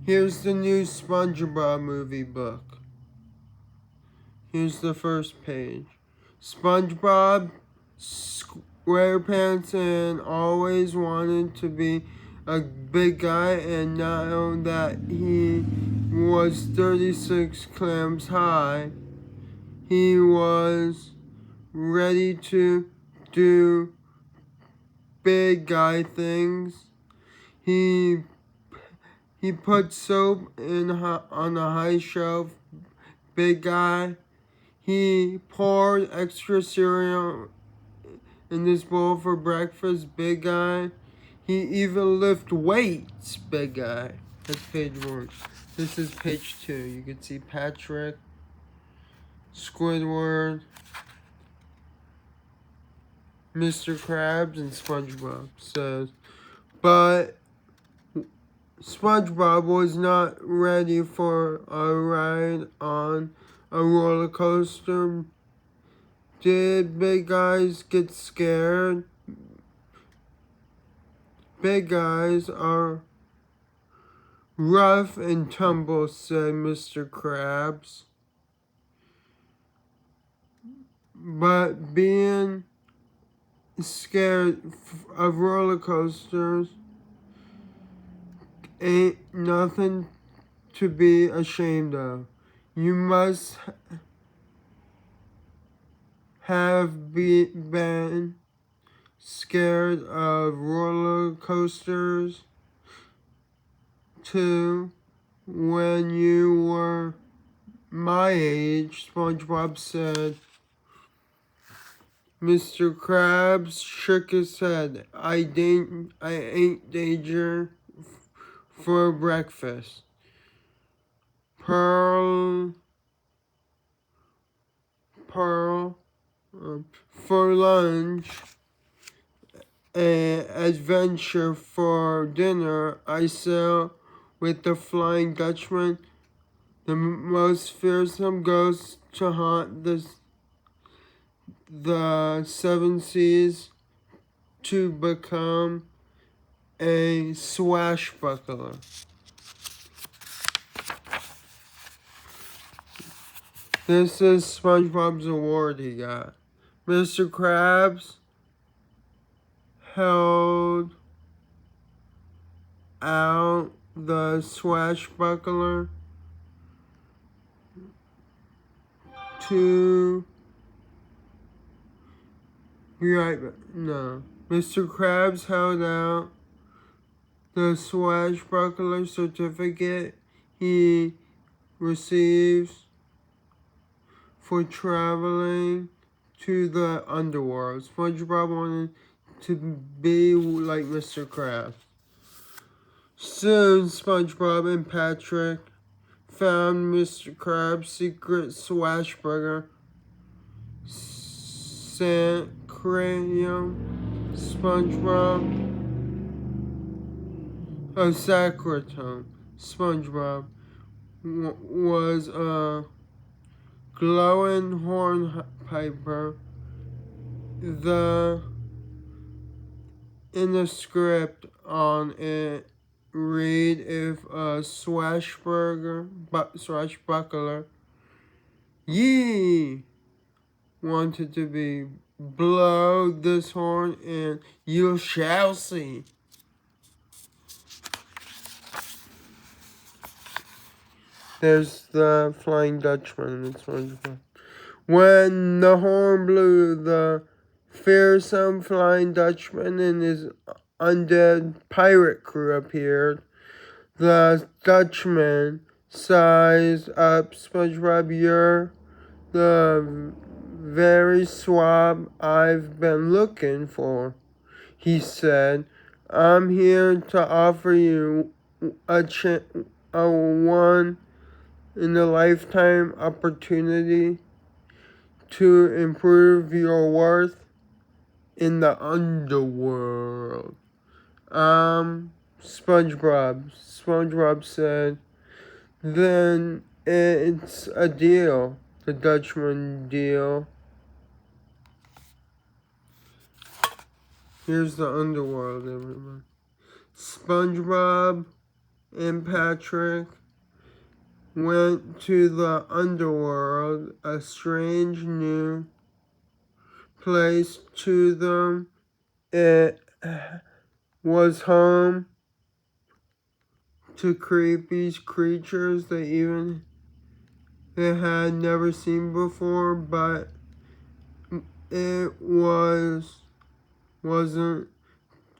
Here's the new SpongeBob movie book. Here's the first page. SpongeBob, SquarePants, and always wanted to be a big guy, and now that he was 36 clams high, he was ready to do big guy things. He put soap on a high shelf, big guy. He poured extra cereal in this bowl for breakfast, big guy. He even lift weights, big guy. That's page 1. This is page 2. You can see Patrick, Squidward, Mr. Krabs, and SpongeBob says. But SpongeBob was not ready for a ride on a roller coaster. Did big guys get scared? Big guys are rough and tumble, said Mr. Krabs. But being scared of roller coasters ain't nothing to be ashamed of. You must have been scared of roller coasters too when you were my age, SpongeBob said. Mr. Krabs shook his head. I ate danger for breakfast. Pearl, for lunch, an adventure for dinner. I sail with the Flying Dutchman, the most fearsome ghost to haunt the 7 seas, to become a swashbuckler. This is SpongeBob's award he got. Mr. Krabs held out the swashbuckler to Mr. Krabs held out the swashbuckler certificate he receives for traveling to the underworld. SpongeBob wanted to be like Mr. Krabs. Soon, SpongeBob and Patrick found Mr. Krabs' secret swashbuckler sacrum. SpongeBob. A sacratum. SpongeBob was a glowing hornpiper. In the script on it read, if a swashbuckler ye wanted to be, blow this horn and you shall see. There's the Flying Dutchman in SpongeBob. When the horn blew, the fearsome Flying Dutchman and his undead pirate crew appeared. The Dutchman sized up SpongeBob. You're the very swab I've been looking for, he said. I'm here to offer you a one-in-a-lifetime opportunity to improve your worth in the underworld. SpongeBob said. Then it's a deal. The Dutchman deal. Here's the underworld, everyone. SpongeBob and Patrick went to the underworld, a strange new place to them. It was home to creepy creatures they had never seen before, but it wasn't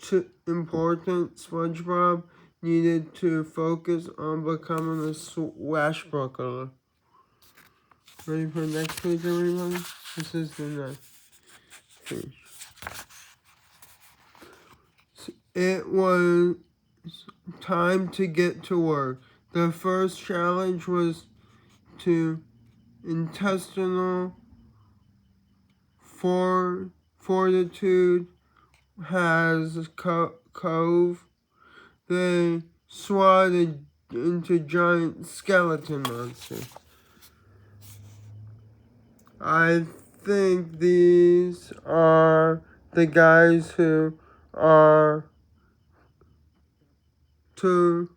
too important. SpongeBob needed to focus on becoming a swashbuckler. Ready for the next page, everyone? This is the next page. It was time to get to work. The first challenge was to intestinal fortitude has cove. They swatted into giant skeleton monsters. I think these are the guys who are to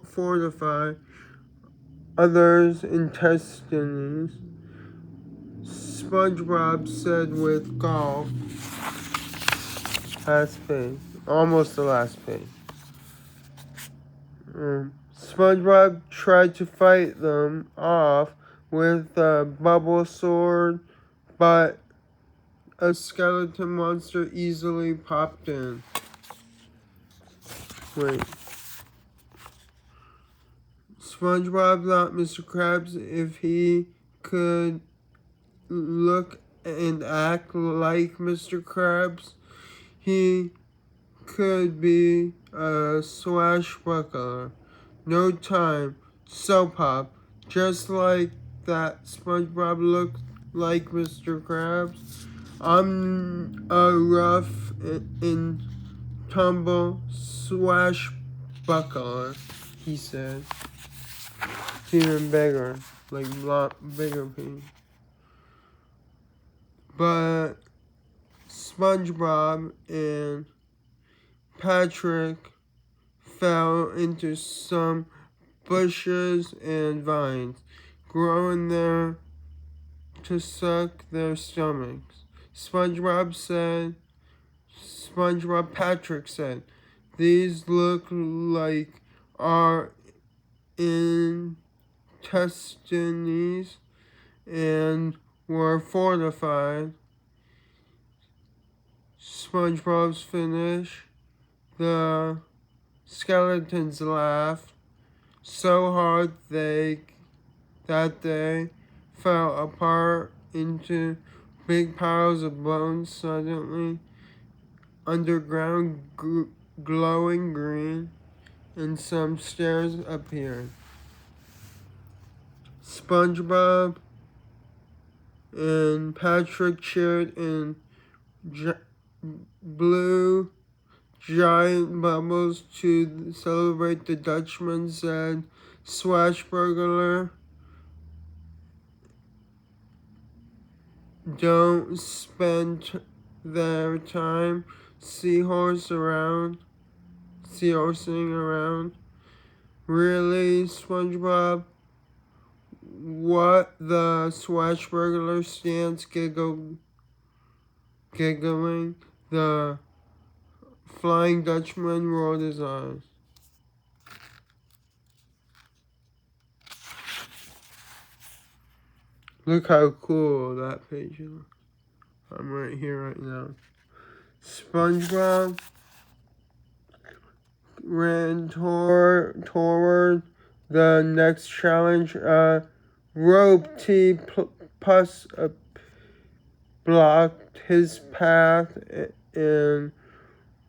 fortify others' intestines, SpongeBob said with gall. Last page. Almost the last page. SpongeBob tried to fight them off with a bubble sword, but a skeleton monster easily popped in. Wait. SpongeBob thought Mr. Krabs, if he could look and act like Mr. Krabs, he could be a swashbuckler. No time. So pop. Just like that, SpongeBob looked like Mr. Krabs. I'm a rough and tumble swashbuckler, he said. Even bigger, like bigger piece. But SpongeBob and Patrick fell into some bushes and vines, growing there to suck their stomachs. Patrick said, these look like our intestines and were fortified. SpongeBob's finish. The skeletons laughed so hard that they fell apart into big piles of bones. Suddenly, underground glowing green, and some stairs appeared. SpongeBob and Patrick cheered and blew giant bubbles to celebrate. The Dutchman said, swashbuckler, don't spend their time seahorsing around. Really, SpongeBob? What? The swashbuckler stands giggling. The Flying Dutchman rolled his eyes. Look how cool that page is. I'm right here right now. SpongeBob ran toward the next challenge. Rope T plus blocked his path and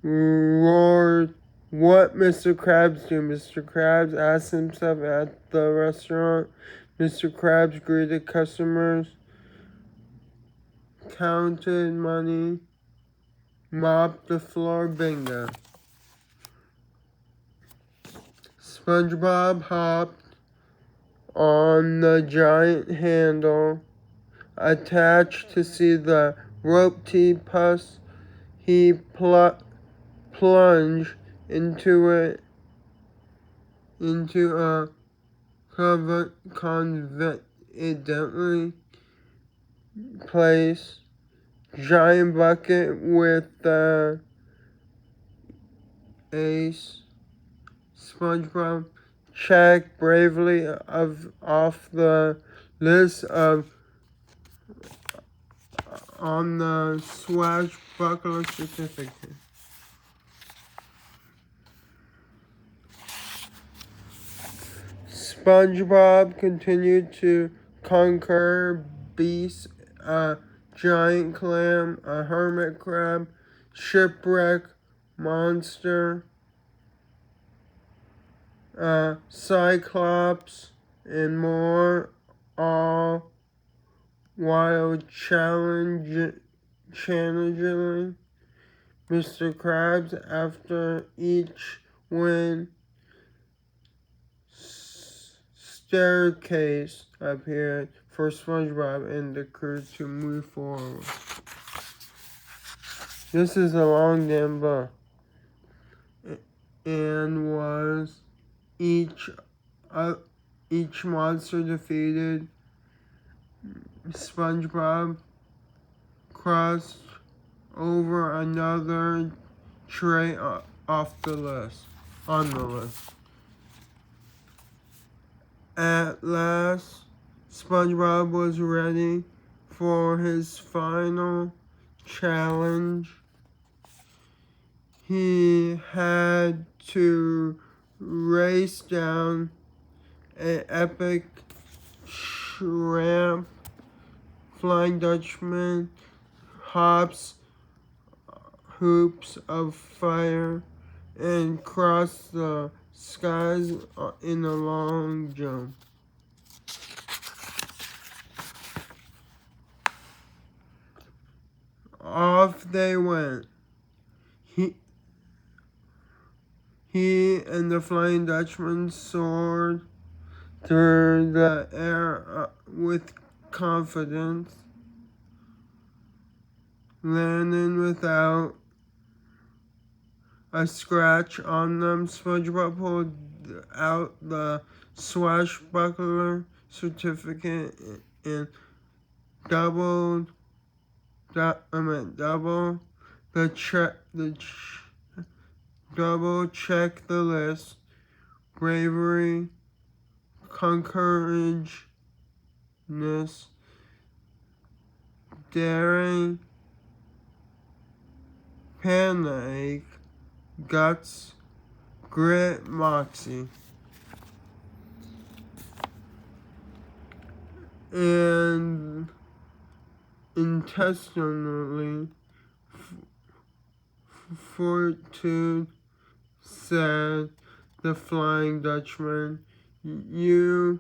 roared, what Mr. Krabs do? Mr. Krabs asked himself at the restaurant. Mr. Krabs greeted customers, counted money, mopped the floor, bingo. SpongeBob hopped on the giant handle attached to see the rope T pus. He plunged into a conveniently placed giant bucket with the ace. SpongeBob checked bravely off the list on the swashbuckler certificate. SpongeBob continued to conquer beasts, a giant clam, a hermit crab, shipwreck monster, cyclops, and more, all while challenging Mr. Krabs. After each win, staircase appeared for SpongeBob and the crew to move forward. This is a long damn book, and was each monster defeated, SpongeBob crossed over another tray off the list, on the list. At last, SpongeBob was ready for his final challenge. He had to race down an epic ramp. Flying Dutchman hops hoops of fire and cross the skies in a long jump. Off they went. He and the Flying Dutchman soared through the air with confidence, landing without a scratch on them. SpongeBob pulled out the swashbuckler certificate and double check the list. Bravery, courageousness, daring, panic, guts, grit, moxie. And intestinally, fortitude, said the Flying Dutchman. You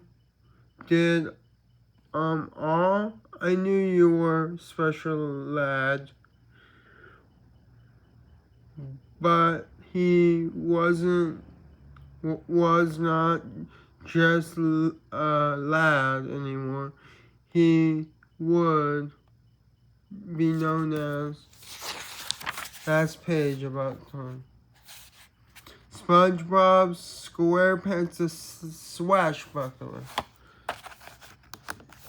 did all? I knew you were special, lad. But he was not just a lad anymore. He would be known as last page about time. SpongeBob SquarePants, the swashbuckler.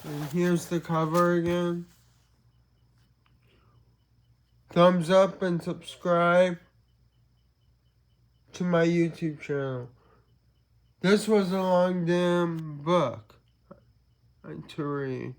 And here's the cover again. Thumbs up and subscribe to my YouTube channel. This was a long damn book to read.